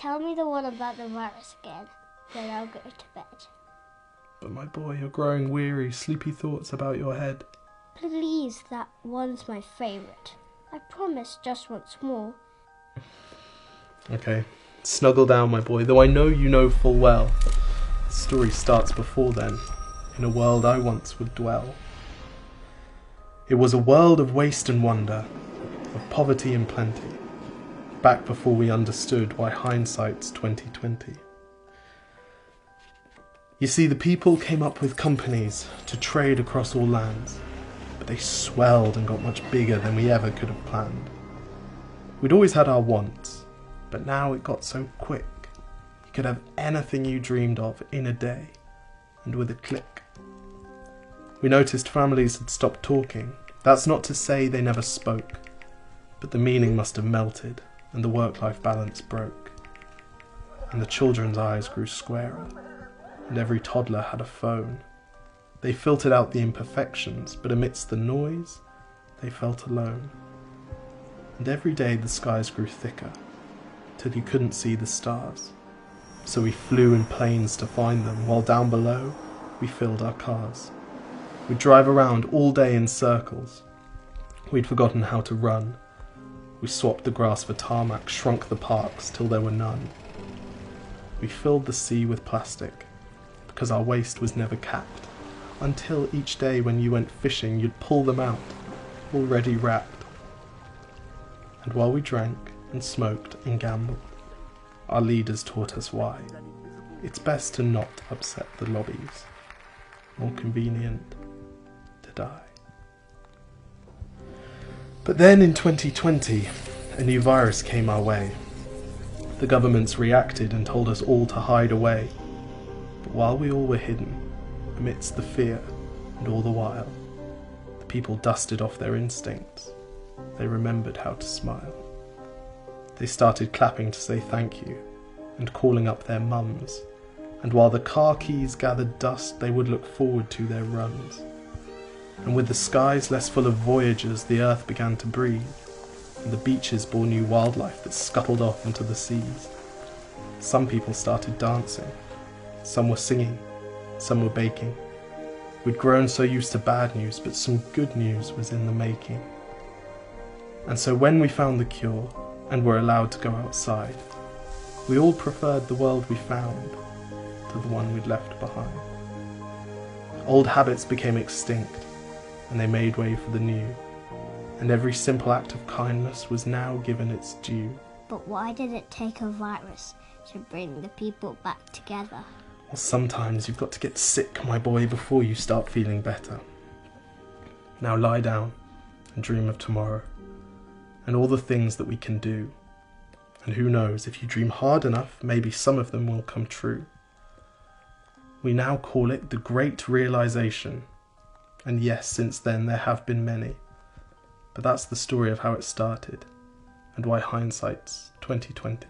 tell me the one about the virus again, then I'll go to bed. But my boy, you're growing weary, sleepy thoughts about your head. Please, that one's my favourite. I promise just once more. Okay, snuggle down, my boy, though I know you know full well. The story starts before then, in a world I once would dwell. It was a world of waste and wonder, of poverty and plenty, back before we understood why hindsight's 2020. You see, the people came up with companies to trade across all lands, but they swelled and got much bigger than we ever could have planned. We'd always had our wants, but now it got so quick. You could have anything you dreamed of in a day, and with a click. We noticed families had stopped talking. That's not to say they never spoke, but the meaning must have melted, and the work-life balance broke. And the children's eyes grew squarer, and every toddler had a phone. They filtered out the imperfections, but amidst the noise, they felt alone. And every day the skies grew thicker, till you couldn't see the stars. So we flew in planes to find them, while down below, we filled our cars. We'd drive around all day in circles. We'd forgotten how to run. We swapped the grass for tarmac, shrunk the parks till there were none. We filled the sea with plastic, because our waste was never capped, until each day when you went fishing you'd pull them out, already wrapped. And while we drank and smoked and gambled, our leaders taught us why. It's best to not upset the lobbies, more convenient to die. But then in 2020, a new virus came our way. The governments reacted and told us all to hide away. But while we all were hidden, amidst the fear and all the while, the people dusted off their instincts. They remembered how to smile. They started clapping to say thank you and calling up their mums. And while the car keys gathered dust, they would look forward to their runs. And with the skies less full of voyagers, the earth began to breathe, and the beaches bore new wildlife that scuttled off into the seas. Some people started dancing, some were singing, some were baking. We'd grown so used to bad news, but some good news was in the making. And so when we found the cure, and were allowed to go outside, we all preferred the world we found to the one we'd left behind. Old habits became extinct, and they made way for the new, and every simple act of kindness was now given its due. But why did it take a virus to bring the people back together? Well, sometimes you've got to get sick, my boy, before you start feeling better. Now lie down and dream of tomorrow, and all the things that we can do. And who knows, if you dream hard enough, maybe some of them will come true. We now call it the Great Realisation. And yes, since then there have been many. But that's the story of how it started, and why hindsight's 2020.